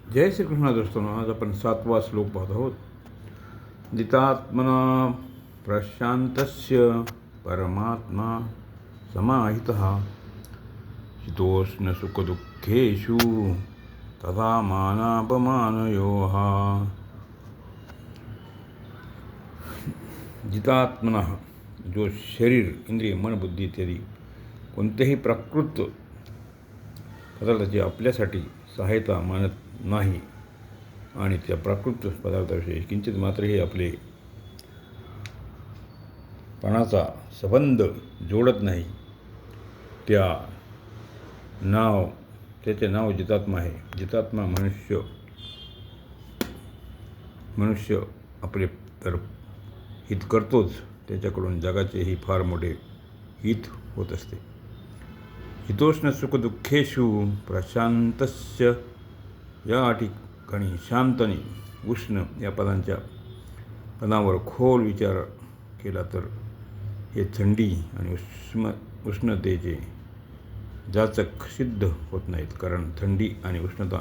जय श्रीकृष्ण दोस्तों, आज आपण 7वा श्लोक पाहत आहोत. जितात्मना प्रशांतस्य परमात्मा समाहितः शीतोष्णसुखदुःखेषु तथा मानापमानयोः. जितात्मना, जो शरीर, इंद्रिय, मन, बुद्धी इत्यादी कोणत्याही प्राकृत पदार्थाची आपल्यासाठी सहायता मानत नाही आणि त्या प्राकृत पदार्थाविषयी किंचित मात्रही आपले प्राणाचा संबंध जोडत नाही, त्याचे नाव जितात्मा आहे. जितात्मा मनुष्य आपले तर हित करतोच, त्याच्याकडून जगाचेही फार मोठे हित होत असते. हितोष्ण सुखदुःखेषु प्रशांतस्य, या ठिकाणी शांत आणि उष्ण या पदावर खोल विचार केला तर हे थंडी आणि उष्णतेचे जाचक सिद्ध होत नाहीत, कारण थंडी आणि उष्णता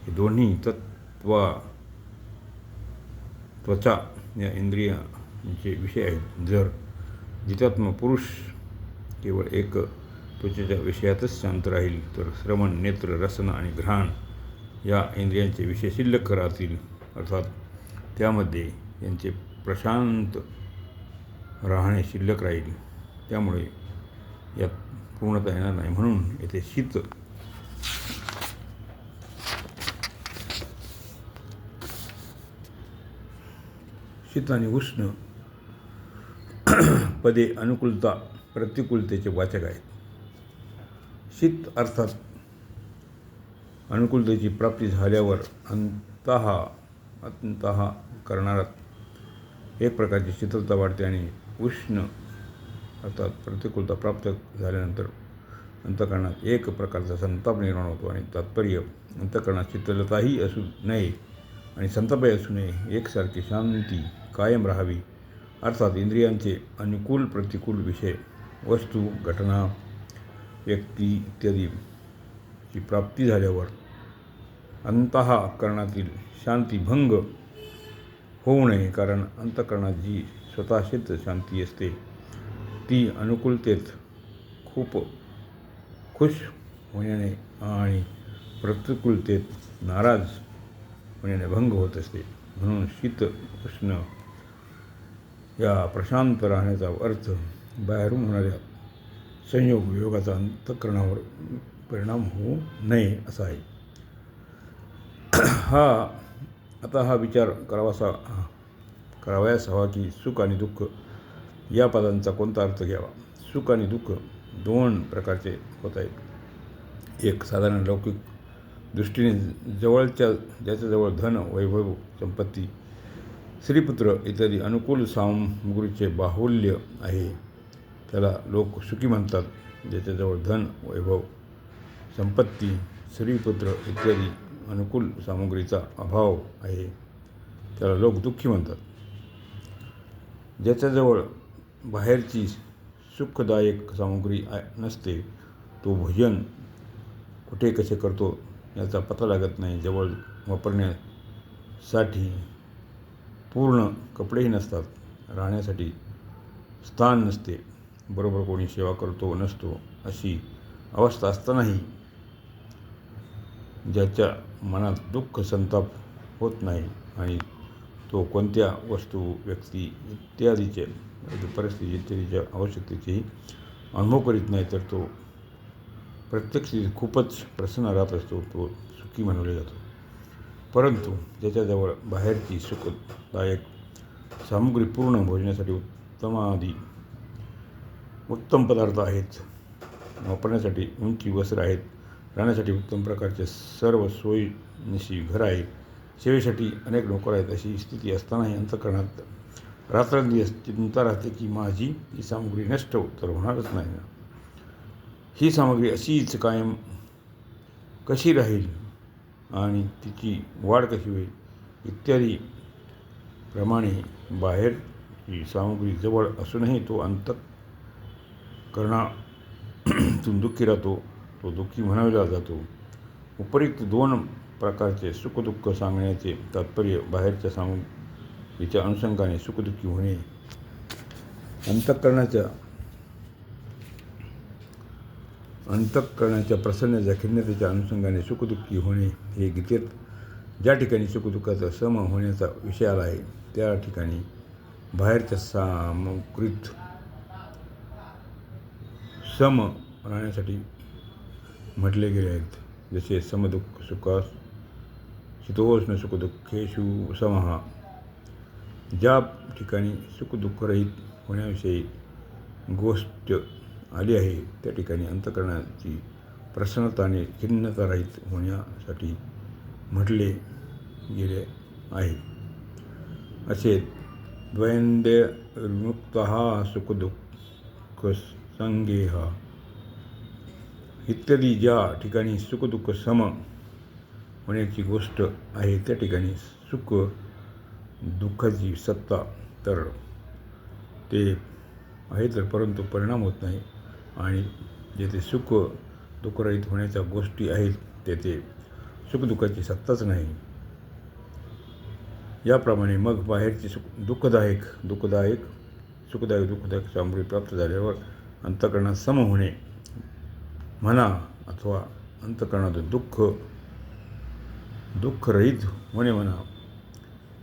हे दोन्ही त्वचा या इंद्रियांचे विषय आहेत. जर जितात्मा पुरुष केवळ एक त्वचेच्या विषयातच शांत राहील तर श्रवण, नेत्र, रसना आणि घ्राण या इंद्रियांचे विषय शिल्लक राहतील, अर्थात त्यामध्ये यांचे प्रशांत राहणे शिल्लक राहील. त्यामुळे यात पूर्णता येणार नाही. म्हणून येथे शीत आणि उष्ण पदे अनुकूलता प्रतिकूलतेचे वाचक आहेत. शीत अर्थात अनुकूलतेची प्राप्ती झाल्यावर अंतःकरणात एक प्रकारची शीतलता वाढते आणि उष्ण अर्थात प्रतिकूलता प्राप्त झाल्यानंतर अंतःकरणात एक प्रकारचा संताप निर्माण होतो. आणि तात्पर्य, अंतःकरणात शीतलताही असू नये आणि संतापही असू नये, एकसारखी शांती कायम राहावी. अर्थात इंद्रियांचे अनुकूल प्रतिकूल विषय, वस्तू, घटना, व्यक्ती इत्यादीची प्राप्ती झाल्यावर अंतःकरणातील शांती भंग होऊ नये, कारण अंतःकरणात जी स्वतःशीच शांती असते ती अनुकूलतेत खूप खुश होण्याने आणि प्रतिकूलतेत नाराज होण्याने भंग होत असते. म्हणून शीत उष्ण या प्रशांत राहण्याचा अर्थ बाहेरून होणाऱ्या संयोग वियोगाचा अंतःकरणावर परिणाम होऊ नये असा आहे. आता हा विचार करावयास हवा की सुख आणि दुःख या पदांचा कोणता अर्थ घ्यावा. सुख आणि दुःख दोन प्रकारचे होत आहेत. एक साधारण लौकिक दृष्टीने ज्याच्याजवळ धन, वैभव, संपत्ती, स्त्रीपुत्र इत्यादी अनुकूल सामग्रीचे बाहुल्य आहे त्याला लोक सुखी म्हणतात. ज्याच्याजवळ धन, वैभव, संपत्ती, स्त्रीपुत्र इत्यादी अनुकूल सामग्रीचा अभाव आहे त्याला लोक दुःखी म्हणतात. ज्याच्याजवळ बाहेरची सुखदायक सामग्री नसते तो भोजन कुठे कसे करतो याचा पत्ता लागत नाही. जवळ वापरण्यासाठी पूर्ण कपडेही नसतात, राहण्यासाठी स्थान नसते, बरोबर कोणी सेवा करतो नसतो, अशी अवस्था असतानाही ज्याच्या मनात दुःख संताप होत नाही आणि तो कोणत्या वस्तू, व्यक्ती इत्यादीचे परिस्थिती इत्यादीच्या आवश्यकतेचेही अनुभव करीत नाही तर तो प्रत्येक स्थितीत खूपच प्रसन्न राहत असतो, तो सुखी म्हणवला जातो. परंतु ज्याच्याजवळ बाहेरची सुखदायक सामग्री, पूर्ण भोजनासाठी उत्तम पदार्थ आहेत, वापरण्यासाठी उंची वस्त्र आहेत, राहण्यासाठी उत्तम प्रकारचे सर्व सोयीनिशी घर आहे, सेवेसाठी अनेक नोकर आहेत, अशी स्थिती असतानाही अंतःकरणात रात्रंदिवस चिंता राहते की माझी ही सामग्री नष्ट तर होणारच नाही ना, ही सामग्री अशीच कायम कशी राहील आणि तिची वाढ कशी होईल इत्यादी प्रमाणे बाहेरची सामग्री जवळ असूनही तो अंतःकरणातून दुःखी राहतो, तो दुःखी म्हणावला जातो. उपरोक्त दोन प्रकारचे सुखदुःख सांगण्याचे तात्पर्य बाहेरच्या सामग्रीच्या अनुषंगाने सुखदुःखी होणे. अंतःकरणाच्या प्रसन्नतेच्या खिन्नतेच्या अनुषंगाने सुखदुःखी होणे हे गीतेत ज्या ठिकाणी सुखदुःखाचा सम होण्याचा विषय आला आहे त्या ठिकाणी बाहेरच्या सामग्रीत सम राहण्यासाठी म्हटले गेले आहेत. जसे समदुःख सुखास शीतोष्ण सुखदुःखेषु समः. ज्या ठिकाणी सुखदुःखरहित होण्याविषयी गोष्ट आली आहे त्या ठिकाणी अंतःकरणाची प्रसन्नता आणि खिन्नता रहित होण्यासाठी म्हटले गेले आहे. असे द्वन्द्वविमुक्तः सुखदुःखसंज्ञेः इत्यादी ज्या ठिकाणी सुखदुःख सम होण्याची गोष्ट आहे त्या ठिकाणी सुख दुःखाची सत्ता तर ते आहे तर परंतु परिणाम होत नाही, आणि जेथे सुख दुःखरहित होण्याच्या गोष्टी आहेत तेथे सुखदुःखाची सत्ताच नाही. याप्रमाणे मग बाहेरची सुखदायक सामग्री प्राप्त झाल्यावर अंतःकरणात सम होणे म्हणा अथवा अंतःकरणातून दुःखरहित होणे म्हणा,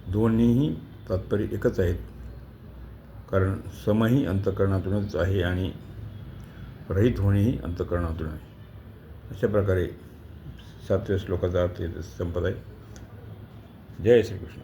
दोन्हीही तात्पर्य एकच आहेत. कारण समही अंतःकरणातूनच आहे आणि रहित होणेही अंतःकरणातून आहे. अशा प्रकारे 7व्या श्लोकाचा अर्थ संपत आहे. जय श्रीकृष्ण.